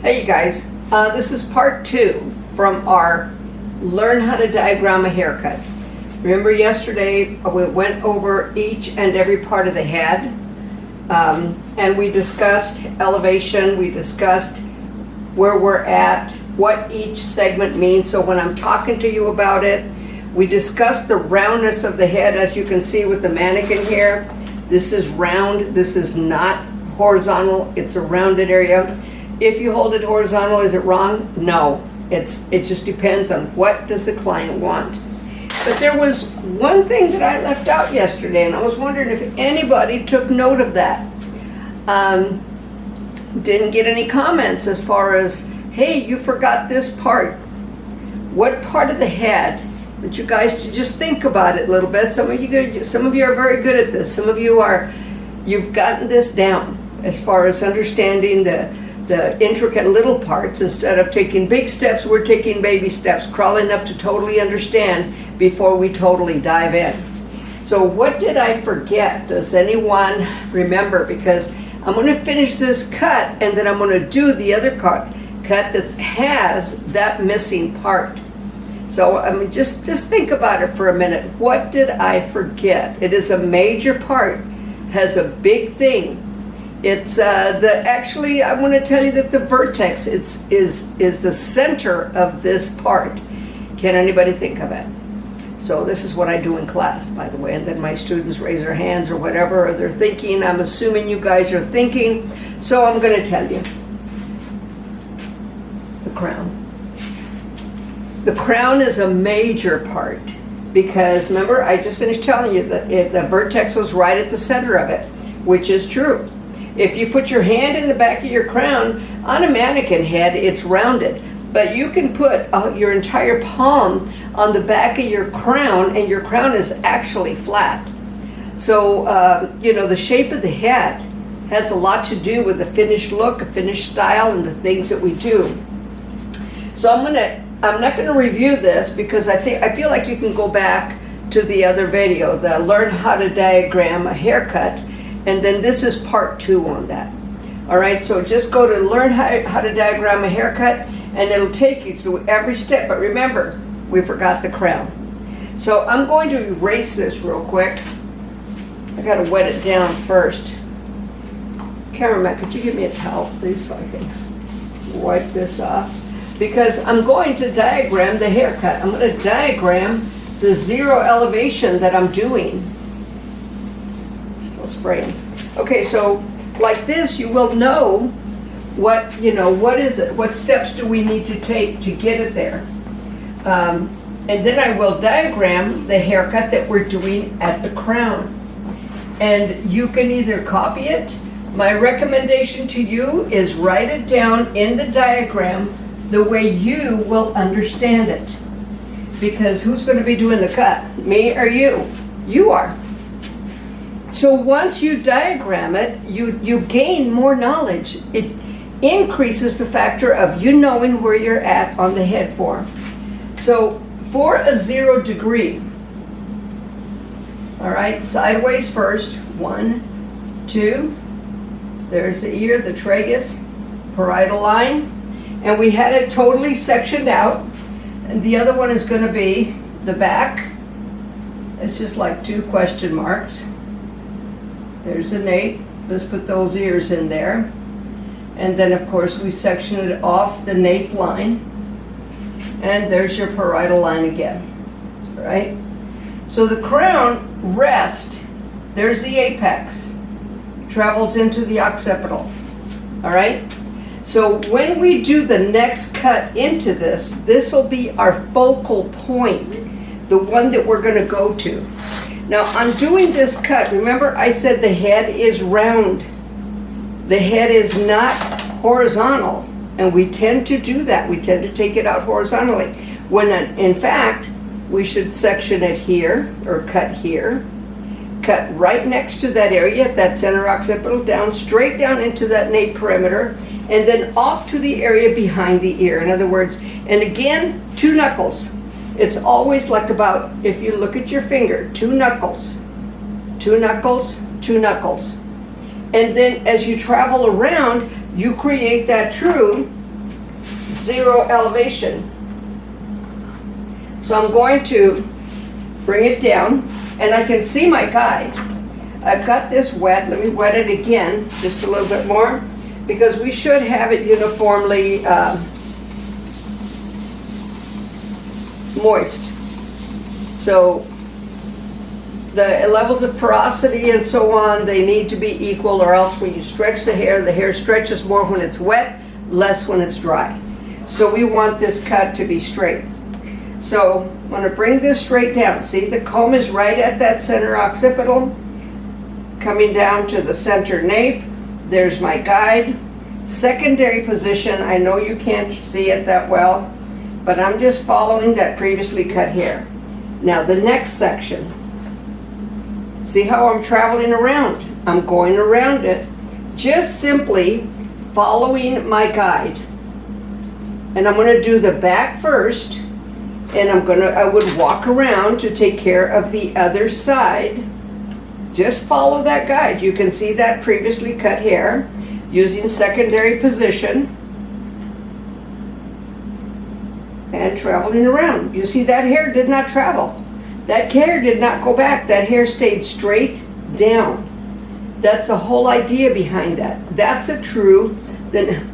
Hey you guys, this is part 2 from our Learn How to Diagram a Haircut. Remember yesterday we went over each and every part of the head, and we discussed elevation, we discussed where we're at, what each segment means. So when I'm talking to you about it, we discussed the roundness of the head. As you can see with the mannequin here, this is round, this is not horizontal, it's a rounded area. If you hold it horizontal, is it wrong? No, it just depends on what does the client want. But there was one thing that I left out yesterday, and I was wondering if anybody took note of that. Didn't get any comments as far as, hey, you forgot this part. What part of the head? I want you guys to just think about it a little bit. Some of you are very good at this. Some of you you've gotten this down as far as understanding the intricate little parts. Instead of taking big steps, we're taking baby steps, crawling up to totally understand before we totally dive in. So what did I forget? Does anyone remember? Because I'm going to finish this cut and then I'm going to do the other cut that has that missing part. So I mean, just think about it for a minute. What did I forget? It is a major part, has a big thing. It's actually, I want to tell you that the vertex is the center of this part. Can anybody think of it? So this is what I do in class, by the way, and then my students raise their hands or whatever, or they're thinking. I'm assuming you guys are thinking, so I'm going to tell you. The crown. The crown is a major part because, remember, I just finished telling you that the vertex was right at the center of it, which is true. If you put your hand in the back of your crown, on a mannequin head, it's rounded. But you can put your entire palm on the back of your crown, and your crown is actually flat. So, the shape of the head has a lot to do with the finished look, a finished style, and the things that we do. So I'm not going to review this because I feel like you can go back to the other video, the Learn How to Diagram a Haircut. And then this is part 2 on that. All right, so just go to Learn How to Diagram a Haircut, and it'll take you through every step. But remember, we forgot the crown. So I'm going to erase this real quick. I gotta wet it down first. Cameraman, could you give me a towel, please, so I can wipe this off? Because I'm going to diagram the haircut. I'm going to diagram the zero elevation that I'm doing. Spraying. Okay, so like this, you will know what is it? What steps do we need to take to get it there? And then I will diagram the haircut that we're doing at the crown. And you can either copy it. My recommendation to you is write it down in the diagram the way you will understand it. Because who's going to be doing the cut? Me or you? You are. So once you diagram it, you gain more knowledge. It increases the factor of you knowing where you're at on the head form. So for a 0 degree, all right, sideways first, 1, 2, there's the ear, the tragus, parietal line, and we had it totally sectioned out. And the other one is going to be the back. It's just like 2 question marks. There's the nape. Let's put those ears in there. And then, of course, we section it off the nape line. And there's your parietal line again. All right? So the crown rests. There's the apex. Travels into the occipital. All right? So when we do the next cut into this, this will be our focal point, the one that we're going to go to. Now, I'm doing this cut. Remember, I said the head is round. The head is not horizontal, and we tend to do that. We tend to take it out horizontally, when in fact, we should section it here, or cut here, cut right next to that area, that center occipital, down, straight down into that nape perimeter, and then off to the area behind the ear. In other words, and again, 2 knuckles. It's always like about, if you look at your finger, 2 knuckles, 2 knuckles, 2 knuckles. And then as you travel around, you create that true 0 elevation. So I'm going to bring it down, and I can see my guide. I've got this wet. Let me wet it again, just a little bit more, because we should have it uniformly moist. So the levels of porosity and so on, they need to be equal, or else when you stretch the hair stretches more when it's wet, less when it's dry. So we want this cut to be straight. So I'm going to bring this straight down. See, the comb is right at that center occipital, coming down to the center nape. There's my guide. Secondary position, I know you can't see it that well, but I'm just following that previously cut hair. Now the next section. See how I'm traveling around? I'm going around it, just simply following my guide. And I'm going to do the back first, and I would walk around to take care of the other side. Just follow that guide. You can see that previously cut hair using secondary position and traveling around. You see that hair did not travel. That hair did not go back. That hair stayed straight down. That's the whole idea behind that. That's a true,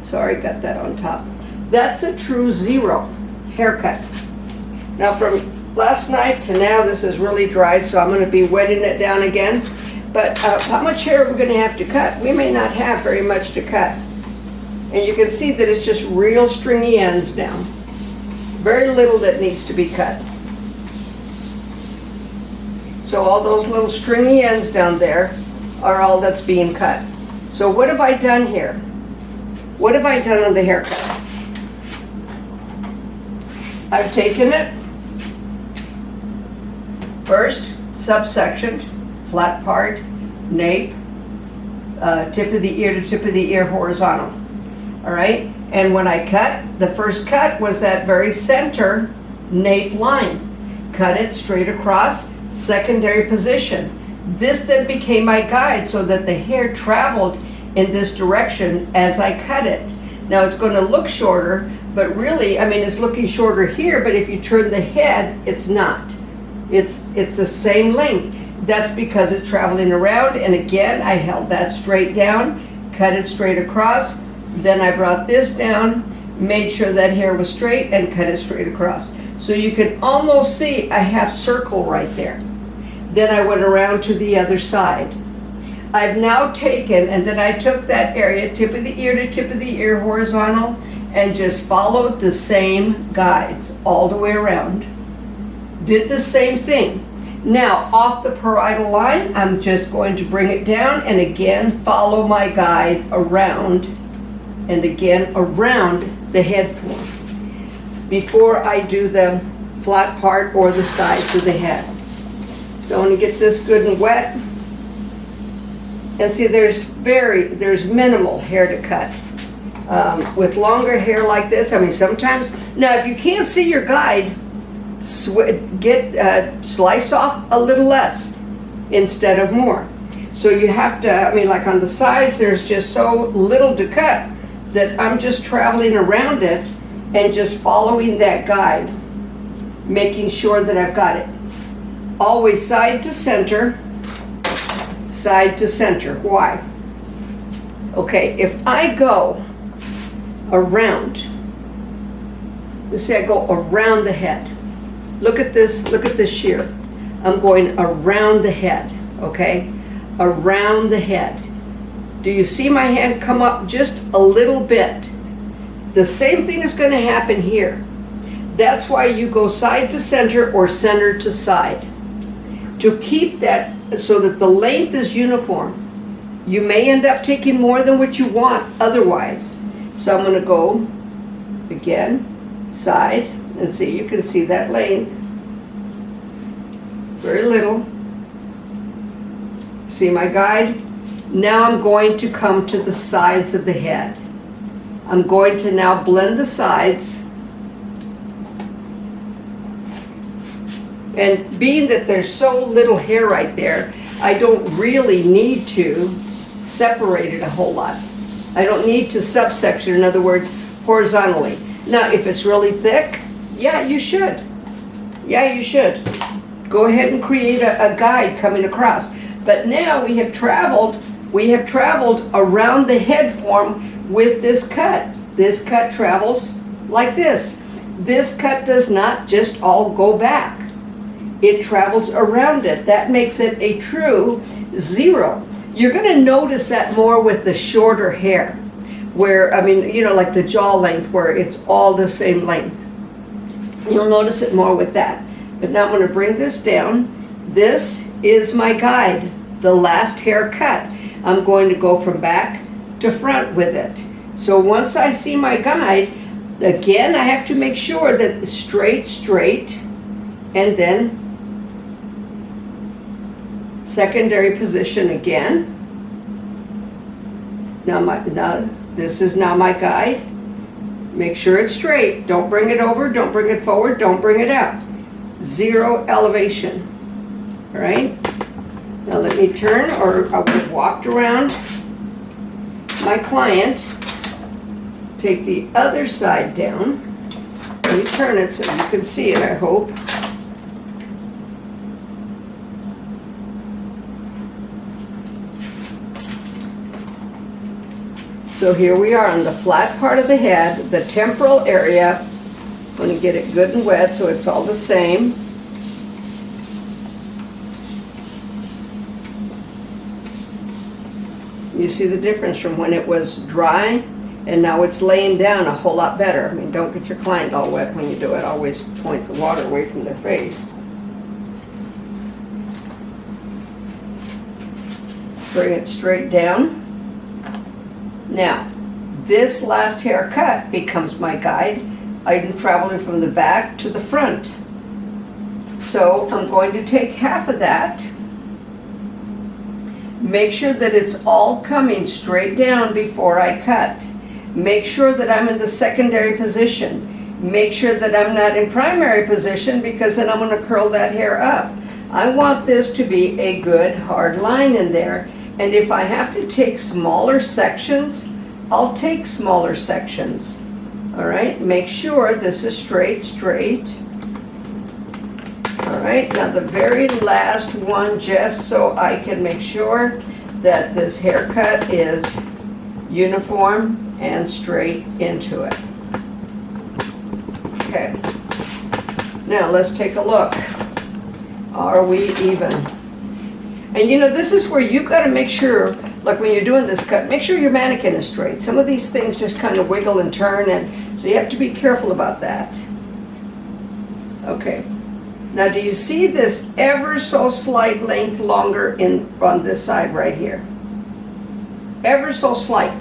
sorry, got that on top. That's a true 0 haircut. Now from last night to now, this is really dried, so I'm going to be wetting it down again. But how much hair are we going to have to cut? We may not have very much to cut. And you can see that it's just real stringy ends now. Very little that needs to be cut. So all those little stringy ends down there are all that's being cut. So what have I done here? What have I done on the haircut? I've taken it, first subsection, flat part, nape, tip of the ear to tip of the ear horizontal. All right? And when I cut, the first cut was that very center nape line. Cut it straight across, secondary position. This then became my guide so that the hair traveled in this direction as I cut it. Now it's going to look shorter, but really, I mean, it's looking shorter here, but if you turn the head, it's not. It's the same length. That's because it's traveling around, and again, I held that straight down, cut it straight across, then I brought this down, made sure that hair was straight, and cut it straight across. So you can almost see a half circle right there. Then I went around to the other side. I've now taken, and then I took that area, tip of the ear to tip of the ear horizontal, and just followed the same guides all the way around. Did the same thing. Now, off the parietal line, I'm just going to bring it down and again follow my guide around and again around the head form before I do the flat part or the sides of the head. So I want to get this good and wet. And see, there's minimal hair to cut. With longer hair like this, I mean, sometimes, now if you can't see your guide, slice off a little less instead of more. So you have to, I mean, like on the sides, there's just so little to cut that I'm just traveling around it and just following that guide, making sure that I've got it. Always side to center, side to center. Why? Okay, if I go around, let's say I go around the head. Look at this shear. I'm going around the head, okay? Around the head. Do you see my hand come up just a little bit? The same thing is going to happen here. That's why you go side to center or center to side. To keep that so that the length is uniform. You may end up taking more than what you want otherwise. So I'm going to go again, side, and see, you can see that length. Very little. See my guide? Now I'm going to come to the sides of the head. I'm going to now blend the sides. And being that there's so little hair right there, I don't really need to separate it a whole lot. I don't need to subsection, in other words, horizontally. Now, if it's really thick, yeah, you should. Yeah, you should. Go ahead and create a guide coming across. But now we have traveled around the head form with this cut. This cut travels like this. This cut does not just all go back. It travels around it. That makes it a true zero. You're going to notice that more with the shorter hair, where, I mean, you know, like the jaw length, where it's all the same length. You'll notice it more with that. But now I'm going to bring this down. This is my guide, the last hair cut. I'm going to go from back to front with it. So once I see my guide, again, I have to make sure that it's straight, straight, and then secondary position again. Now this is now my guide. Make sure it's straight. Don't bring it over, don't bring it forward, don't bring it out. Zero elevation. All right? Now let me turn, or I would have walked around my client. Take the other side down. Let me turn it so you can see it, I hope. So here we are on the flat part of the head, the temporal area. I'm going to get it good and wet so it's all the same. You see the difference from when it was dry and now it's laying down a whole lot better. I mean, don't get your client all wet when you do it. Always point the water away from their face. Bring it straight down. Now, this last haircut becomes my guide. I'm traveling from the back to the front. So I'm going to take half of that. Make sure that it's all coming straight down before I cut. Make sure that I'm in the secondary position. Make sure that I'm not in primary position, because then I'm going to curl that hair up. I want this to be a good hard line in there. And if I have to take smaller sections, I'll take smaller sections. All right, make sure this is straight, straight. All right, now the very last one, just so I can make sure that this haircut is uniform and straight into it. Okay, now let's take a look. Are we even? And you know, this is where you've got to make sure, like when you're doing this cut, make sure your mannequin is straight. Some of these things just kind of wiggle and turn, and so you have to be careful about that. Okay. Now, do you see this ever so slight length longer on this side right here? Ever so slight.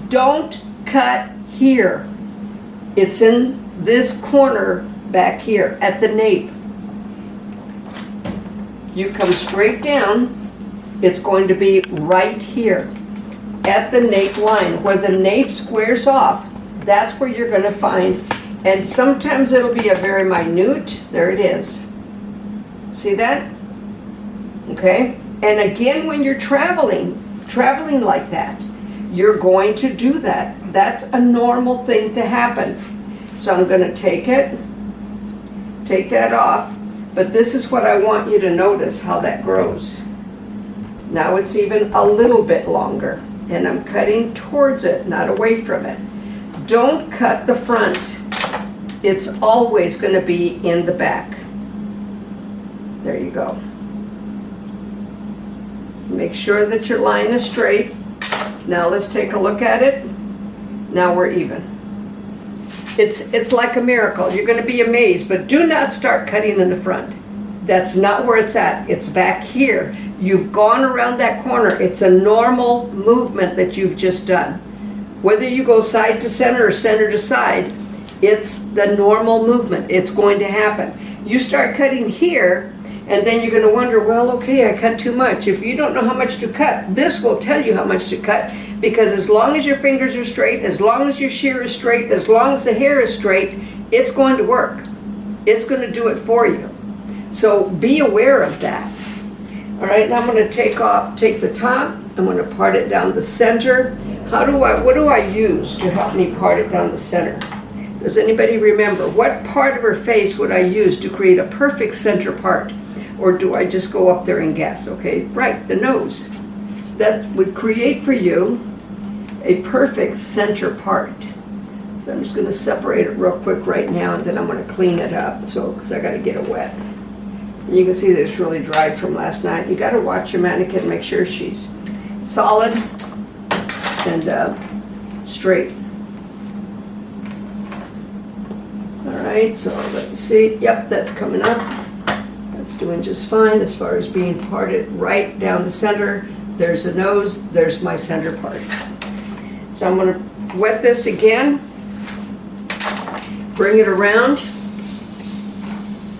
Don't cut here. It's in this corner back here at the nape. You come straight down, it's going to be right here at the nape line. Where the nape squares off, that's where you're going to find, and sometimes it'll be a very minute, there it is. See that? Okay? And again, when you're traveling like that, you're going to do that. That's a normal thing to happen. So I'm going to take that off. But this is what I want you to notice, how that grows. Now it's even a little bit longer, and I'm cutting towards it, not away from it. Don't cut the front. It's always going to be in the back. There you go. Make sure that your line is straight. Now let's take a look at it. Now we're even. It's like a miracle. You're going to be amazed, but do not start cutting in the front. That's not where it's at. It's back here. You've gone around that corner. It's a normal movement that you've just done. Whether you go side to center or center to side, it's the normal movement. It's going to happen. You start cutting here, and then you're going to wonder, well, okay, I cut too much. If you don't know how much to cut, this will tell you how much to cut, because as long as your fingers are straight, as long as your shear is straight, as long as the hair is straight, it's going to work. It's going to do it for you. So be aware of that. All right, now I'm going to take the top. I'm going to part it down the center. What do I use to help me part it down the center? Does anybody remember? What part of her face would I use to create a perfect center part? Or do I just go up there and guess? Okay, right, the nose. That would create for you a perfect center part. So I'm just going to separate it real quick right now, and then I'm going to clean it up, so because I got to get it wet. And you can see that it's really dried from last night. You got to watch your mannequin, make sure she's solid and straight. All right, so let me see. Yep, that's coming up. That's doing just fine as far as being parted right down the center. There's the nose, there's my center part. So I'm going to wet this again, bring it around,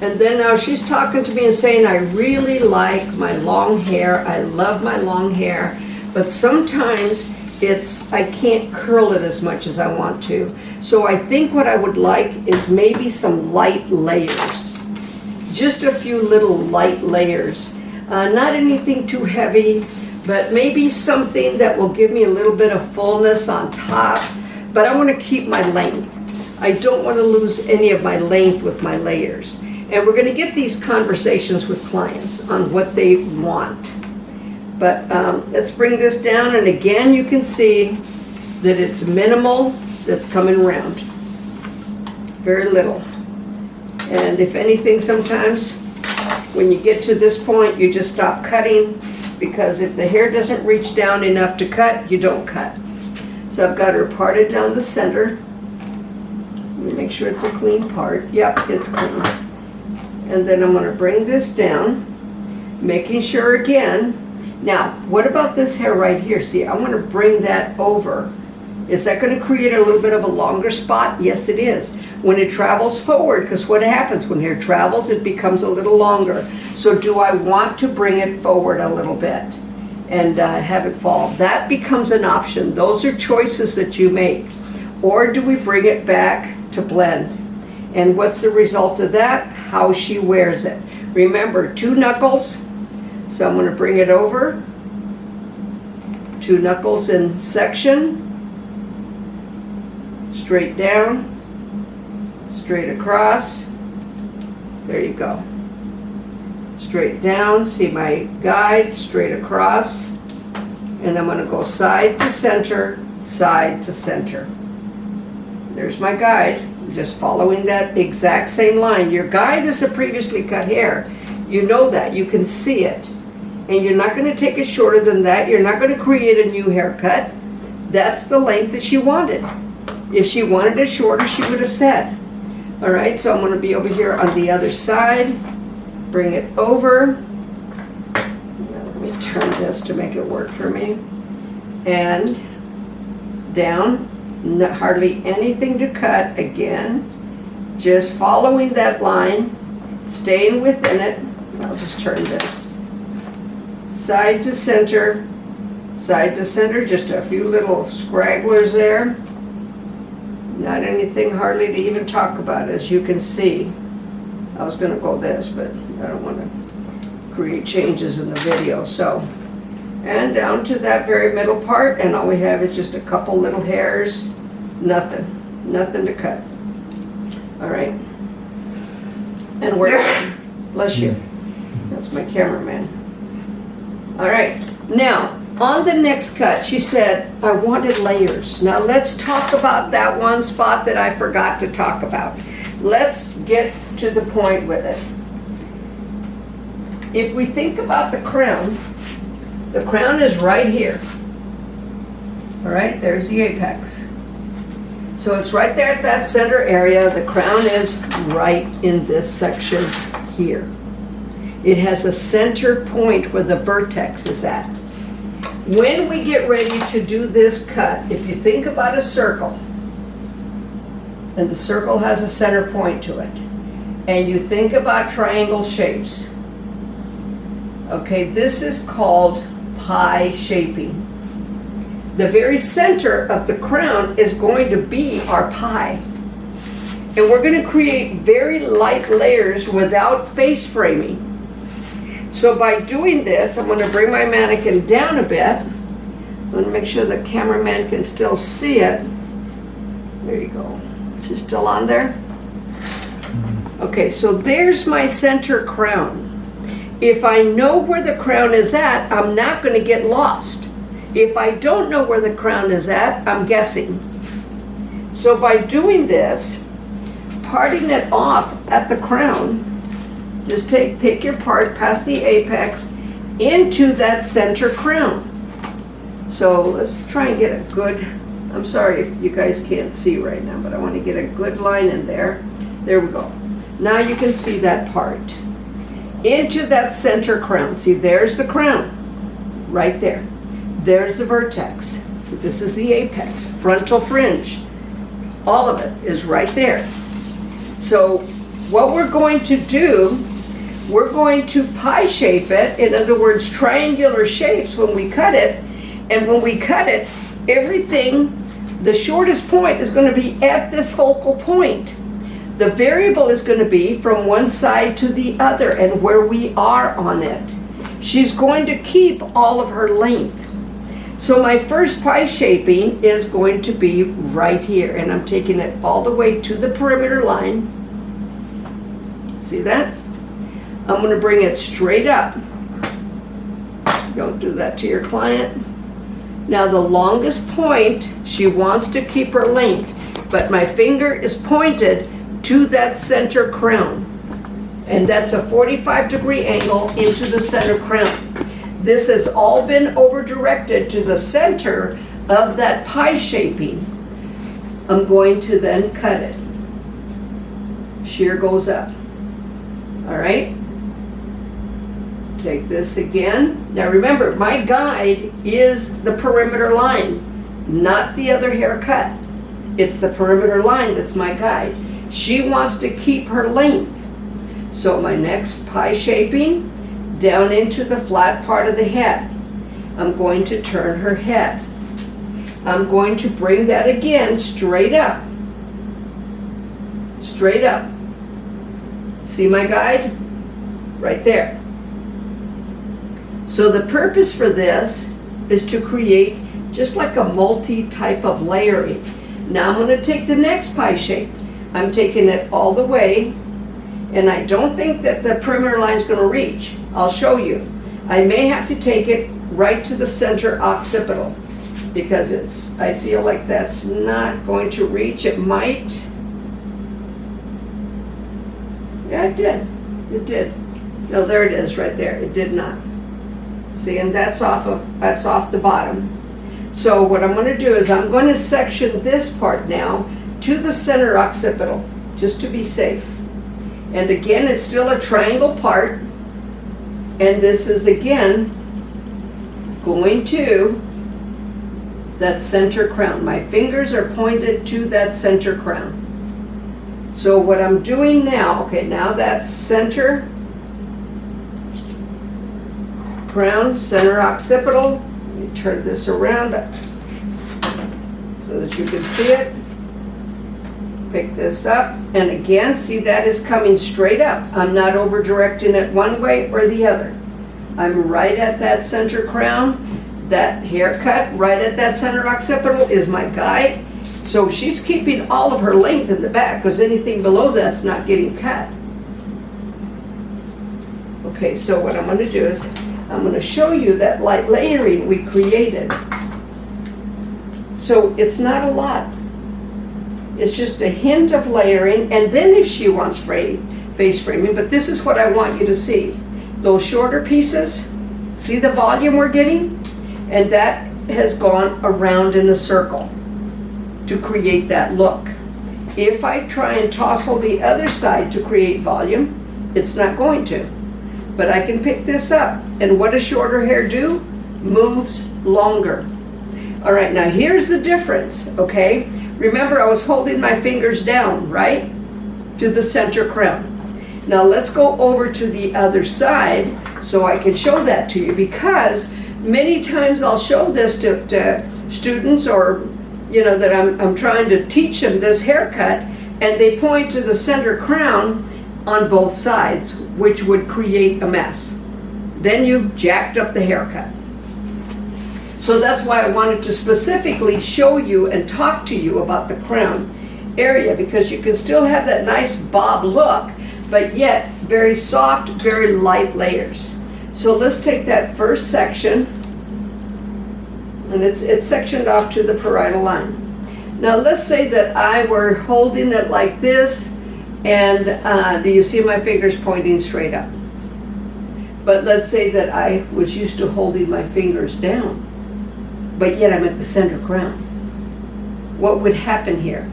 and then now she's talking to me and saying, I really like my long hair, I love my long hair, but sometimes I can't curl it as much as I want to. So I think what I would like is maybe some light layers. Just a few little light layers. Not anything too heavy, but maybe something that will give me a little bit of fullness on top. But I want to keep my length. I don't want to lose any of my length with my layers. And we're going to get these conversations with clients on what they want. But let's bring this down, and again you can see that it's minimal that's coming around. Very little. And if anything, sometimes when you get to this point you just stop cutting, because if the hair doesn't reach down enough to cut, you don't cut. So I've got her parted down the center. Let me make sure it's a clean part. Yep, it's clean. And then I'm going to bring this down, making sure again. Now, what about this hair right here? See, I want to bring that over. Is that going to create a little bit of a longer spot? Yes, it is. When it travels forward, because what happens when hair travels, it becomes a little longer. So do I want to bring it forward a little bit and have it fall? That becomes an option. Those are choices that you make. Or do we bring it back to blend? And what's the result of that? How she wears it. Remember, 2 knuckles. So I'm going to bring it over. 2 knuckles in section. Straight down. Straight across. There you go. Straight down. See my guide. Straight across. And I'm going to go side to center. Side to center. There's my guide. I'm just following that exact same line. Your guide is a previously cut hair. You know that. You can see it. And you're not going to take it shorter than that. You're not going to create a new haircut. That's the length that she wanted. If she wanted it shorter, she would have said. All right, so I'm going to be over here on the other side. Bring it over. Now let me turn this to make it work for me. And down. Hardly anything to cut again. Just following that line. Staying within it. I'll just turn this. Side to center, just a few little scragglers there. Not anything hardly to even talk about, as you can see. I was going to go this, but I don't want to create changes in the video. So, and down to that very middle part, and all we have is just a couple little hairs. Nothing to cut. All right. And we're, bless you. That's my cameraman. All right, now on the next cut, she said, I wanted layers. Now let's talk about that one spot that I forgot to talk about. Let's get to the point with it. If we think about the crown is right here. All right, there's the apex. So it's right there at that center area. The crown is right in this section here. It has a center point where the vertex is at. When we get ready to do this cut, if you think about a circle, and the circle has a center point to it, and you think about triangle shapes, okay, this is called pie shaping. The very center of the crown is going to be our pie. And we're going to create very light layers without face framing. So by doing this, I'm going to bring my mannequin down a bit. I'm going to make sure the cameraman can still see it. There you go. Is it still on there? Okay, so there's my center crown. If I know where the crown is at, I'm not going to get lost. If I don't know where the crown is at, I'm guessing. So by doing this, parting it off at the crown, just take your part past the apex into that center crown. So let's try and get a good, I'm sorry if you guys can't see right now, but I want to get a good line in there. There we go. Now you can see that part. Into that center crown. See, there's the crown, right there. There's the vertex. This is the apex, frontal fringe. All of it is right there. So what we're going to do, we're going to pie shape it. In other words, triangular shapes when we cut it. And when we cut it, everything, the shortest point is going to be at this focal point. The variable is going to be from one side to the other and where we are on it. She's going to keep all of her length. So my first pie shaping is going to be right here, and I'm taking it all the way to the perimeter line. See that? I'm going to bring it straight up. Don't do that to your client. Now the longest point, she wants to keep her length, but my finger is pointed to that center crown. And that's a 45-degree angle into the center crown. This has all been over-directed to the center of that pie shaping. I'm going to then cut it. Shear goes up. All right? Take this again. Now remember, my guide is the perimeter line, not the other haircut. It's the perimeter line that's my guide. She wants to keep her length. So my next pie shaping, down into the flat part of the head. I'm going to turn her head. I'm going to bring that again straight up. Straight up. See my guide? Right there. So the purpose for this is to create just like a multi-type of layering. Now I'm going to take the next pie shape. I'm taking it all the way, and I don't think that the perimeter line is going to reach. I'll show you. I may have to take it right to the center occipital because I feel like that's not going to reach. It might. Yeah, it did. It did. No, there it is right there. It did not. See, and that's off the bottom. So what I'm going to do is I'm going to section this part now to the center occipital, just to be safe. And again, it's still a triangle part. And this is again going to that center crown. My fingers are pointed to that center crown. So what I'm doing now, okay, now that's center crown, center occipital. Let me turn this around so that you can see it. Pick this up, and again, see that is coming straight up. I'm not over directing it one way or the other. I'm right at that center crown. That haircut right at that center occipital is my guide. So she's keeping all of her length in the back because anything below that's not getting cut. Okay, so what I'm going to do is I'm going to show you that light layering we created. So it's not a lot. It's just a hint of layering, and then if she wants face framing, but this is what I want you to see. Those shorter pieces, see the volume we're getting? And that has gone around in a circle to create that look. If I try and tousle the other side to create volume, it's not going to. But I can pick this up, and what does shorter hair do? Moves longer. All right, now here's the difference, okay? Remember, I was holding my fingers down, right? To the center crown. Now let's go over to the other side so I can show that to you, because many times I'll show this to students, or that I'm trying to teach them this haircut, and they point to the center crown on both sides, which would create a mess. Then you've jacked up the haircut. So that's why I wanted to specifically show you and talk to you about the crown. area, because you can still have that nice bob look, but yet very soft, very light layers. So let's take that first section, and it's sectioned off to the parietal line. Now let's say that I were holding it like this, and do you see my fingers pointing straight up? But let's say that I was used to holding my fingers down, but yet I'm at the center crown. What would happen here?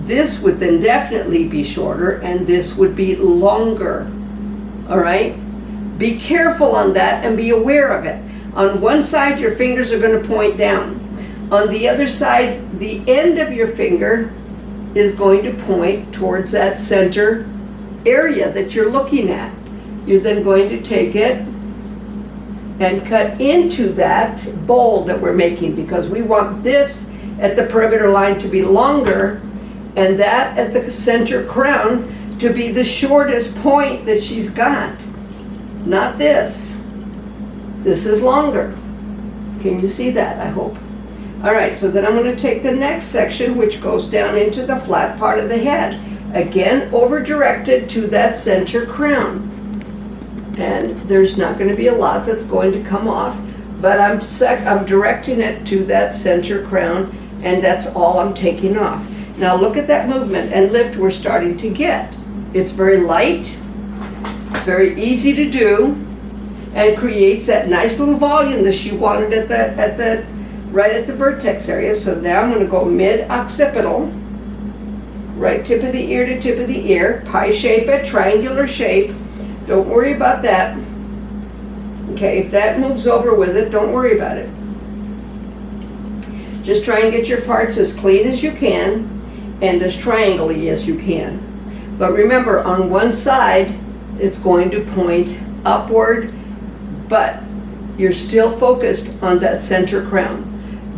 This would then definitely be shorter, and this would be longer. All right? Be careful on that and be aware of it. On one side, your fingers are going to point down. On the other side, the end of your finger is going to point towards that center area that you're looking at. You're then going to take it and cut into that bowl that we're making, because we want this at the perimeter line to be longer and that at the center crown to be the shortest point that she's got. Not this. This is longer. Can you see that? I hope. All right, so then I'm going to take the next section, which goes down into the flat part of the head. Again, over-directed to that center crown. And there's not going to be a lot that's going to come off, but I'm directing it to that center crown, and that's all I'm taking off. Now look at that movement and lift we're starting to get. It's very light, very easy to do, and creates that nice little volume that she wanted right at the vertex area. So now I'm going to go mid-occipital, right tip of the ear to tip of the ear, pie shape it, triangular shape. Don't worry about that. Okay, if that moves over with it, don't worry about it. Just try and get your parts as clean as you can and as triangle-y as you can. But remember, on one side, it's going to point upward, but you're still focused on that center crown.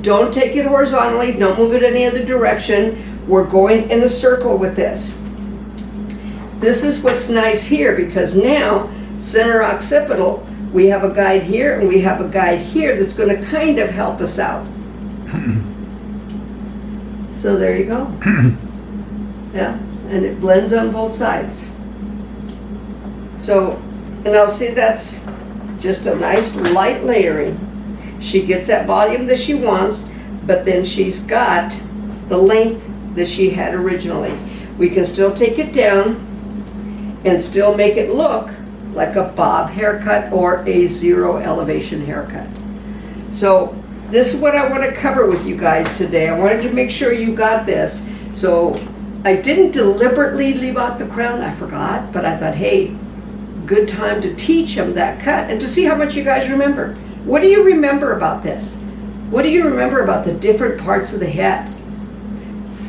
Don't take it horizontally, don't move it any other direction. We're going in a circle with this. This is what's nice here, because now, center occipital, we have a guide here and we have a guide here that's going to kind of help us out. So there you go. Yeah, and it blends on both sides. So, and I'll see that's just a nice light layering. She gets that volume that she wants, but then she's got the length that she had originally. We can still take it down and still make it look like a bob haircut or a zero elevation haircut. So this is what I want to cover with you guys today. I wanted to make sure you got this. So I didn't deliberately leave out the crown, I forgot, but I thought, hey, good time to teach them that cut and to see how much you guys remember. What do you remember about this? What do you remember about the different parts of the head?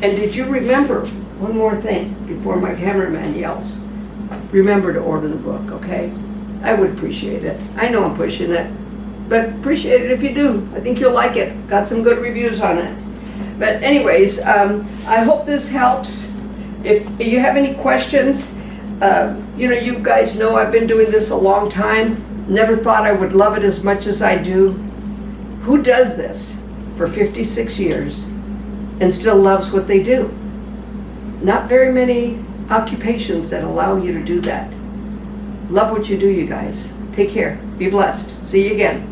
And did you remember, one more thing before my cameraman yells, remember to order the book, okay? I would appreciate it. I know I'm pushing it, but appreciate it if you do. I think you'll like it. Got some good reviews on it. But anyways, I hope this helps. If you have any questions, you guys know I've been doing this a long time. Never thought I would love it as much as I do. Who does this for 56 years and still loves what they do? Not very many occupations that allow you to do that. Love what you do, you guys. Take care. Be blessed. See you again.